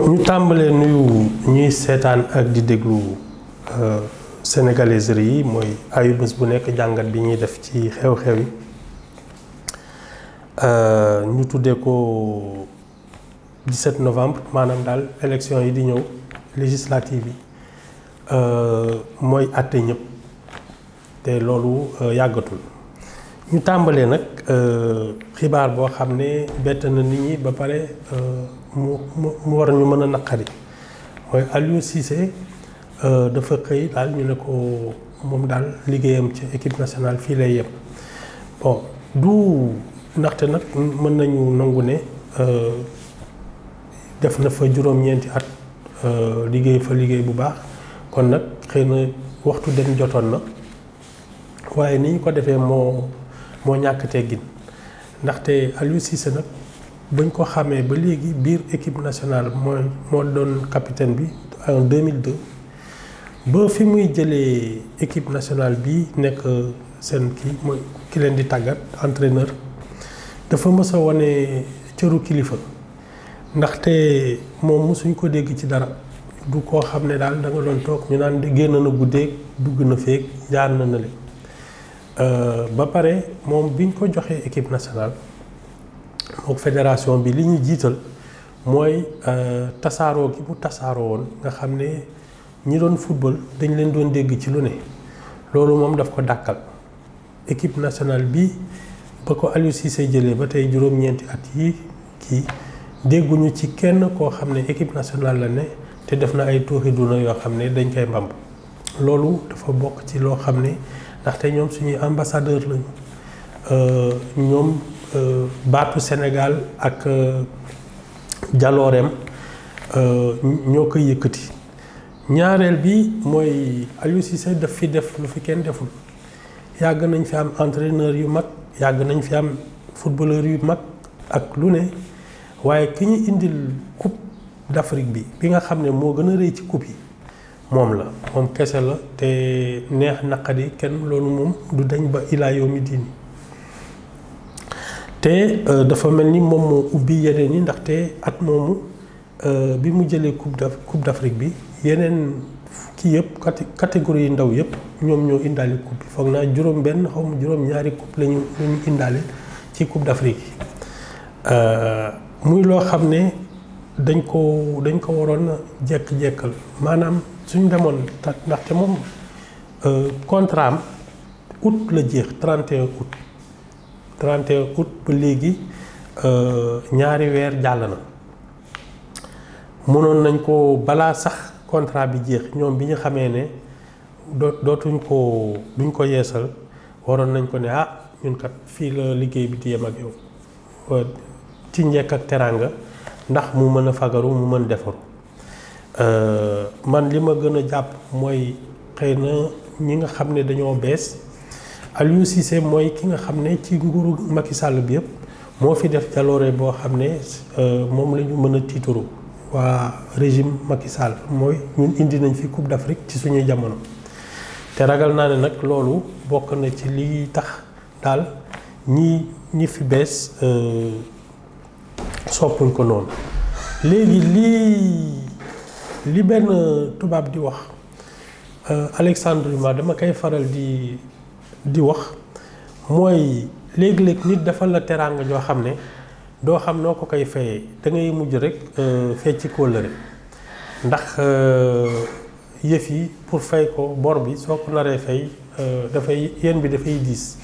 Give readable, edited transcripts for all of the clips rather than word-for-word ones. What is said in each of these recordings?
ñu tàmbalee nuyu ñuy seetaan ak di déglu Sénégalaiserie yi mooy ayu bés bu nekk jàngat bi ñuy def ci xew-xew yi ñu tuddee ko 17 novembre maanaam daal élection yi di ñëw législative yi mooy àtte ñëpp te loolu yàggatul ñu tàmbalee nag xibaar boo xam ne bett na nit ñi ba pare mu war ñu mën a naqari mooy Aliou Cissé dafa xëy daal ñu ne ko moom daal liggéeyam ci équipe nationale fii lay yem bon du ndaxte nag mën nañu nangu ne def na fa juróom-ñeenti at liggéey fa liggéey bu baax kon nag xëy na waxtu dem jotoon na waaye ni ñu ko defee moo ñàkk teggin ndaxte Aliou Cissé nag bañ ko xamee ba léegi biir équipe nationale moo doon capitaine bi en 2002 ba fi muy jëlee équipe nationale bi nekk seen kii mooy ki leen di tàggat entraîneur dafa mës a wane cëru kilifa ndaxte moom mosuñ ko dégg ci dara du koo xam ne daal da nga doon toog ñu naan génn na guddeeg dugg na feeg jaar na le ba pare moom biñ ko joxee équipe nationale mook fédération bi li ñu jiital mooy tasaaroo gi mu tasaaroo woon nga xam ne ñi doon football dañ leen doon dégg ci lu ne loolu moom daf ko dàkkal équipe nationale bi ba ko Aliou Cissé jëlee ba tey juróom-ñeenti at yi kii dégguñu ci kenn koo xam ne équipe nationale la ne te def na ay tooxi duna yoo xam ne dañ koy mbamb loolu dafa bokk ci loo xam ne ndaxte ñoom suñuy ambassadeur lañu ñoom baatu Sénégal ak jalooreem ñoo koy yëkkati ñaareel bi mooy Aliou Cissé daf fi def lu fi kenn deful yàgg nañ fi am entraîneur yu mag yàgg nañ fi am footballeur yu mag ak lu ne waaye ki ñu indil coupe d'Afrique bi nga xam ne moo gën a rëy ci coupe yi moom la moom kese la te neex naqadi kenn loolu moom du dañ ba ilaa yawmi diin te dafa mel ni moom moo ubbi yeneen yi ndaxte at moomu bi mu jëlee coupe d'Afrique bi yeneen kii yëpp catégorie yi ndaw yëpp ñoom ñoo indaale coupe bi foog naa juróom-benn xaw ma juróom-ñaari coupe la ñu indaale ci coupe d'Afrique yi muy loo xam ne dañ ko waroon a jekk-jekkal maanaam suñ demoon ndaxte moom contrat am août la jeex 31 août ba léegi ñaari weer jàll na mënoon nañ ko balaa sax contrat bi jeex ñoom bi ñu xamee ne duñ ko yeesal waroon nañ ko ne ñun kat fii la liggéey bi di yem ak yow ci njekk ak teraanga ndax mu mën a fagaru mu mën defaru man li ma gën a jàpp mooy xëy na ñi nga xam ne dañoo bees Aliou Cissé mooy ki nga xam ne ci nguuru Macky Sall bi yëpp moo fi def jaloore boo xam ne moom la ñu mën a tiituru waa régime Macky Sall mooy ñun indi nañ fi Coupe d'Afrique ci suñuy jamono te ragal naa ne nag loolu bokk na ci li tax daal ñi fi bees soppuñ ko noonu léegi li benn tubaab di wax Alexandre Dumas dama koy faral di wax mooy léegi-léeg nit defal la teraanga joo xam ne doo xam noo ko koy fayee da ngay mujj rek fecc kóllëre ndax yëf yi pour fay ko bor bi soo ko naree fay yéen bi dafay diis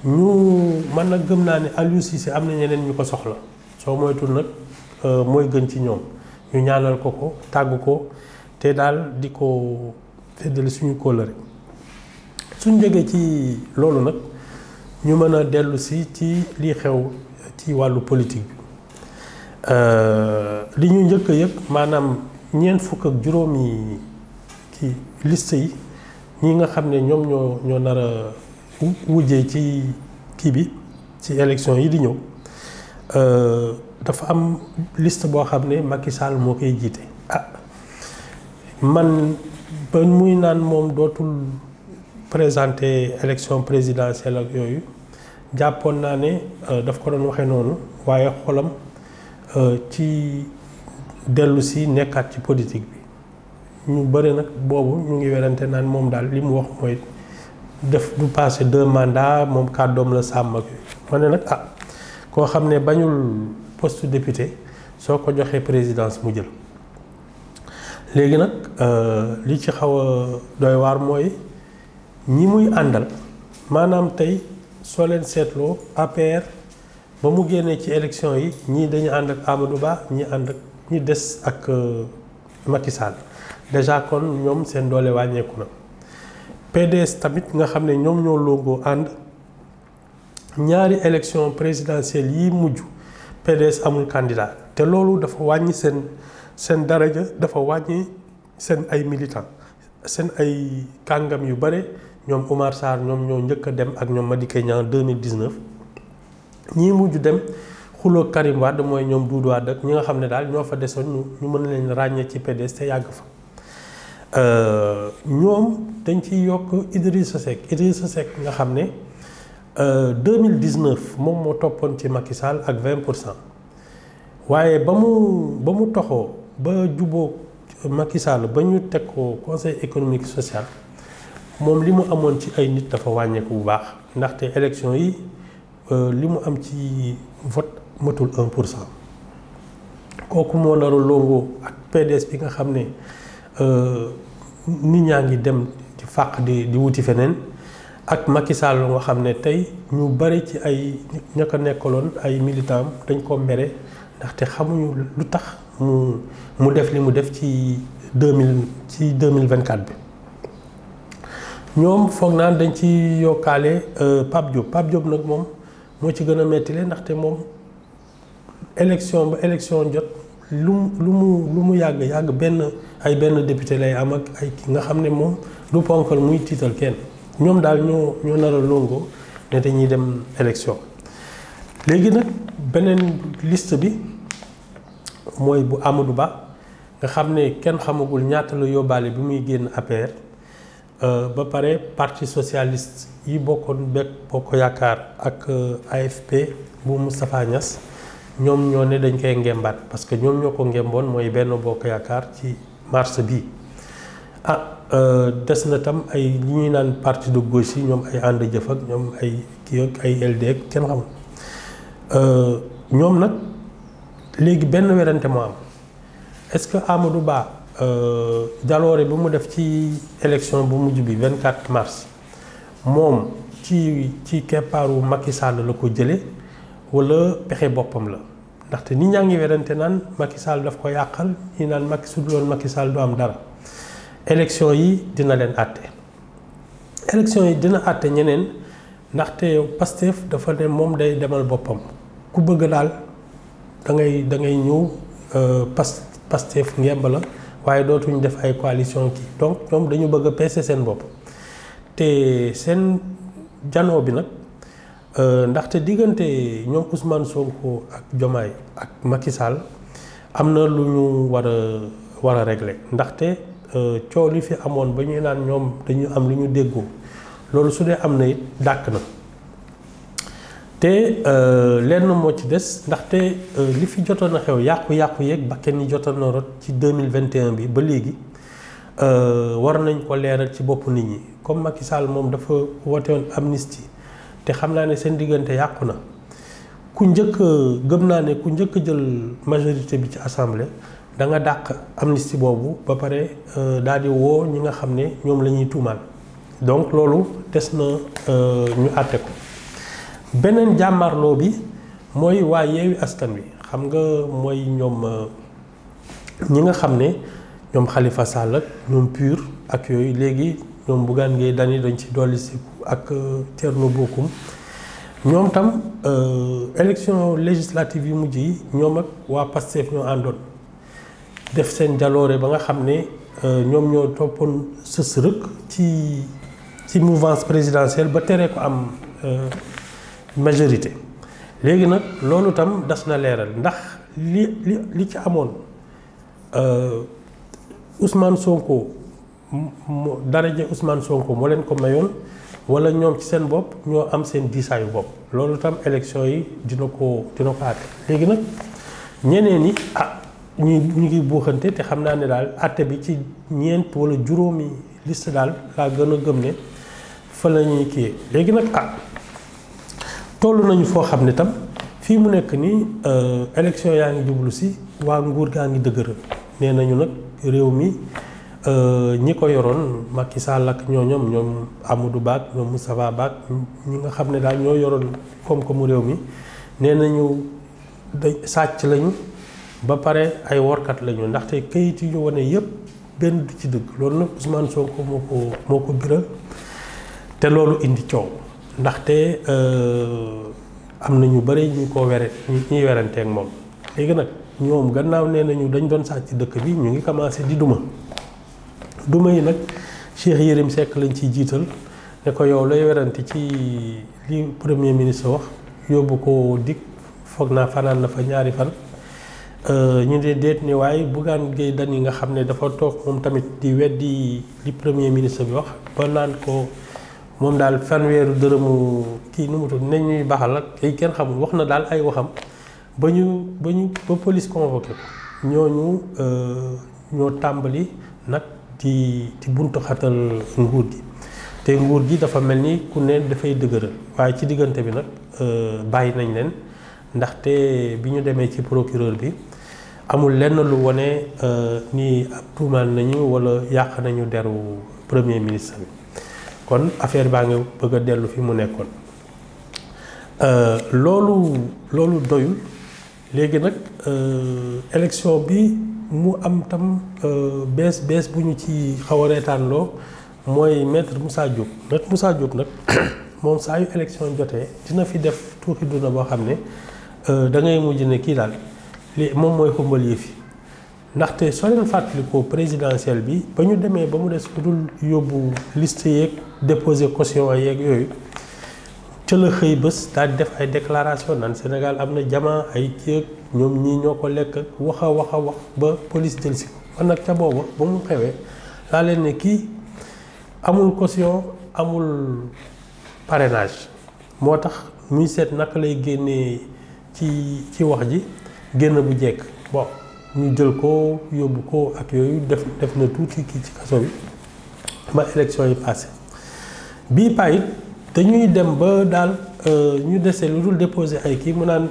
man nag gëm naa ne Aliou Cissé am na ñeneen ñu ko soxla soo moytul nag mooy gën ci ñoom ñu ñaanal ko tàggu ko te daal di ko feddali suñu kóllëre suñ jógee ci loolu nag ñu mën a dellu si ci lii xew ci wàllu politique bi li ñu njëkk a yëg maanaam ñeent fukk ak juróomi kii liste yi ñi nga xam ne ñoom ñoo nar a wujjee ci kii bi ci élection yi di ñëw dafa am liste boo xam ne Macky Sall moo koy jiite man ba muy naan moom dootul présenter élection présidentielle ak yooyu jàppoon naa ne daf ko doon waxee noonu waaye xolam ci dellu si nekkaat ci politique bi ñu bëri nag boobu ñu ngi werante naan moom daal li mu wax mooy def du passé 2 mandats moom kàddoom la sàmm ak ma ne nag koo xam ne bañul poste député soo ko joxee présidence mu jël léegi nag li ci xaw a doy waar mooy ñi muy àndal maanaam tey soo leen seetloo APR ba mu génnee ci élection yi ñii dañu ànd ak Amadou Ba ñi ànd ak ñi des ak Macky Sall déjà kon ñoom seen doole wàññeeku na PDS tamit nga xam ne ñoom ñoo longoo ànd ñaari élection présidentielle yi mujj PDS amul candidat te loolu dafa wàññi seen daraja dafa wàññi seen ay militants seen ay kàngam yu bare ñoom Oumar Sarr ñoom ñoo njëkk a dem ak ñoom Madické Niang 2019 ñii mujj dem xuloo Karim Wade mooy ñoom Doudou Wade ak ñi nga xam ne daal ñoo fa desoon ñu mën leen ràññee ci PDS te yàgg fa ñoom dañ ciy yokk Idrissa Seck nga xam ne 2019 moom moo toppoon ci Macky Sall ak 20% waaye ba mu toxoo ba juboo Macky Sall ba ñu teg ko conseil économique social moom li mu amoon ci ay nit dafa wàññeeku bu baax ndaxte élection yi li mu am ci vote matul 1%. kooku moo nar a longoo ak PDS bi nga xam ne nit ñaa ngi dem di fàq di wuti feneen ak Macky Sall nga xam ne tey ñu bari ci ay ña ko nekkaloon ay militants dañ ko mere ndaxte xamuñu lu tax mu def li mu def ci 2024 bi. ñoom foog naan dañ ci yokkaale Pape Diop nag moom moo ci gën a mettile ndaxte moom élection ba élection jot lu mu yàgg benn député lay am ak ay ki nga xam ne moom du ponkal muy tiital kenn ñoom daal ñoo nar a longo ne dañuy dem élection. léegi nag beneen liste bi mooy bu Amadou Ba nga xam ne kenn xamagul ñaata la yóbbaale bi muy génn APR. ba pare parti socialiste yi bokkoon Bokk Yaakaar ak AFP bu Moustapha Niasse ñoom ñoo ne dañ koy ngembaat parce que ñoom ñoo ko ngemboon mooy Benno Bokk Yaakaar ci mars bii des na tam ay li ñuy naan parti de gauche yi ñoom ay ànd jëf ak ñoom ay kii ak ay LD ak kenn xamul ñoom nag léegi benn werante moo am est-ce que Amadou Ba jaloore bi mu def ci élection bu mujj bi 24 mars moom ci keppaaru Macky Sall la ko jële wala pexe boppam la ndaxte nit ñaa ngi werante naan Macky Sall daf ko yàqal ñi naan su dul woon Macky Sall du am dara élection yi dina leen àtte élection yi dina àtte ñeneen ndaxte Pastef dafa ne moom day demal boppam ku bëgg daal da ngay ñëw Pastef ngemb la waaye dootuñu def ay coalition kii donc ñoom dañu bëgg a peese seen bopp te seen janoo bi nag ndaxte diggante ñoom Ousmane Sonko ak Diomaye ak Macky Sall am na lu ñu war a régler ndaxte coow li fi amoon ba ñuy naan ñoom dañu am lu ñu déggoo loolu su dee am na it dàkk na te lenn moo ci des ndaxte li fi jotoon a xew yàqu-yàqu yeeg bakken yi jotoon na rot ci 2021 bi ba léegi war nañ ko leeral ci bopp nit ñi comme Macky Sall moom dafa woote woon amnistie te xam naa ne seen diggante yàqu na ku njëkk gëm naa ne ku njëkk jël majorité bi ci assemblée da nga dàq amnistie boobu ba pare daal di woo ñi nga xam ne ñoom la ñuy tuumaal donc loolu des na ñu àtte ko. beneen jàmmarloo bi mooy waa Yewwi Askan Wi xam nga mooy ñoom ñi nga xam ne ñoom Khalifa Sall ak ñoom PUR ak yooyu léegi ñoom Bougane Gueye Dany dañ ci dolli si ak Thierno Bocoum ñoom tam élection législative yu mujj yi ñoom ak waa Pastef ñoo àndoon def seen jaloore ba nga xam ne ñoom ñoo toppoon sës rëkk ci mouvance présidentielle ba tere ko am majorité léegi nag loolu tam das na leeral ndax li ci amoon Ousmane Sonko daraje Ousmane Sonko moo leen ko mayoon wala ñoom ci seen bopp ñoo am seen diisaayu bopp loolu tam élection yi dina ko àtte léegi nag ñeneen ñi ñu ngi buuxante te xam naa ne daal àtte bi ci ñeent wala juróomi liste daal laa gën a gëm ne fa la ñuy kii léegi nag toll nañu foo xam ne tam fii mu nekk nii élection yaa ngi jublu si waa nguur gaa ngi dëgëral nee nañu nag réew mi ñi ko yoroon Macky Sall ak ñoom Amadou Ba ak ñoom Moustapha Ba ak ñi nga xam ne daal ñoo yoroon koom-koomu réew mi nee nañu sàcc lañu ba pare ay workat lañu ndaxte kayit yi ñu wane yëpp benn du ci dëgg loolu nag Ousmane Sonko moo ko biral te loolu indi coow ndaxte am na ñu bëri ñu ko ñuy weranteeg moom léegi nag ñoom gannaaw nee nañu dañ doon sàcc dëkk bi ñu ngi commencé di duma yi nag Cheikh Yérim Seck lañ ciy jiital ne ko yow lay werante ci li premier ministre wax yóbbu ko dik foog naa fanaan na fa ñaari fan ñu ne déet ni waaye Bougane Gueye Dany nga xam ne dafa toog moom tamit di weddi li premier ministre bi wax ba naan ko moom daal fanweeru dërëmu kii nu mu tudd nañ ñuy baxal ak ay kenn xamul wax na daal ay waxam ba police convoqué ko ñoo tàmbali nag di buntu xatal nguur gi te nguur gi dafa mel ni ku ne dafay dëgëral waaye ci diggante bi nag bàyyi nañ leen ndaxte bi ñu demee ci procureur bi amul lenn lu wone ni tuumaal nañu wala yàq nañu deru premier ministre bi kon affaire baa nga bëgg a dellu fi mu nekkoon loolu doyul léegi nag élection bi mu am tam bees bu ñu ci xaw a reetaanloo mooy maître Moussa Diop nag moom saa yu élection jotee dina fi def tuuti duna boo xam ne da ngay mujj ne kii daal moom mooy xumbal yëf yi ndaxte soo leen fàttalikoo présidentielle bi ba ñu demee ba mu des ku dul yóbbu liste yeeg déposer caution yeeg yooyu ca la xëy bés daal di def ay déclaration naan Sénégal am na jamaa ay ceeb ñoom ñii ñoo ko lekk wax a wax ba police jël si ko kon nag ca booba ba mu xewee laa leen ne kii amul caution amul parrainage moo tax muy seet naka lay génnee ci wax ji génn bu jekk bon ñu jël ko yóbbu ko ak yooyu def na tuuti kii ci kaso bi ba élection yi passé bii payit dañuy dem ba daal ñu dese lu dul déposer ay kii mu naan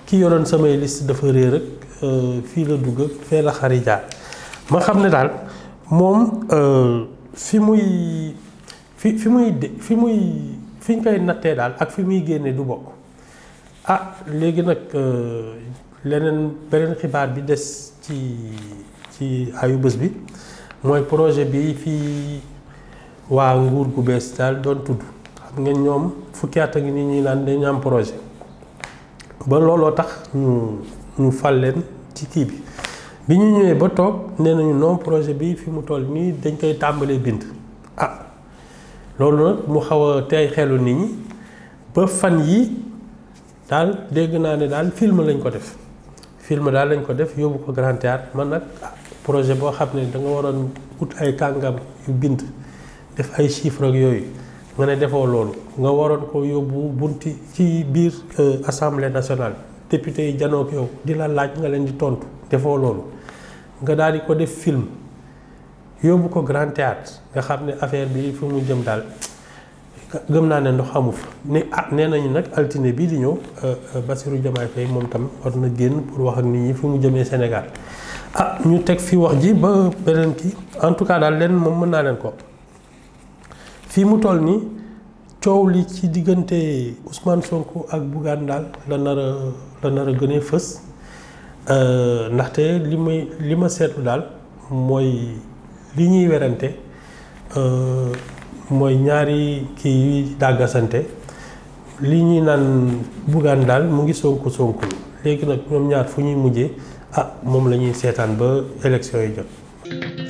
ki yoroon samay liste dafa réer rek fii la dugg fee la xari jaar ma xam ne daal moom fi ñu koy nattee daal ak fi muy génne du bokk léegi nag beneen xibaar bi des ci ayu bés bi mooy projet bi fii waa nguur gu bees daal doon tudd xam ngeen ñoom fukki at a ngi nii ñuy naan dañu am projet ba looloo tax ñu fal leen ci kii bi ñu ñëwee ba toog nee nañu non projet bi fi mu toll nii dañ koy tàmbalee bind loolu nag mu xaw a tey xelu nit ñi ba fan yi daal dégg naa ne daal film lañ ko def yóbbu ko Grand Théâtre man nag projet boo xam ne da nga waroon ut ay kàngam yu bind def ay chiffres ak yooyu nga ne defoo loolu nga waroon ko yóbbu bunti ci biir assemblée nationale député yi janook yow di la laaj nga leen di tontu defoo loolu nga daal di ko def film yóbbu ko Grand Théâtre nga xam ne affaire bi fi mu jëm daal gëm naa ne ndox amu fa nee nañu nag altine bii di ñëw Bassirou Diomaye Faye moom tam war na génn pour wax ak nit ñi fi mu jëmee Sénégal ñu teg fi wax ji ba beneen kii en tout cas daal leen moom mën naa leen ko fii mu toll nii coow li ci diggante Ousmane Sonko ak Bougane daal la nar a gënee fës ndaxte li ma seetlu daal mooy li ñuy werante mooy ñaari kii yuy dàggasante li ñuy naan Bougane daal mu ngi Sonko léegi nag ñoom ñaar fu ñuy mujjee moom la ñuy seetaan ba élection yi jot.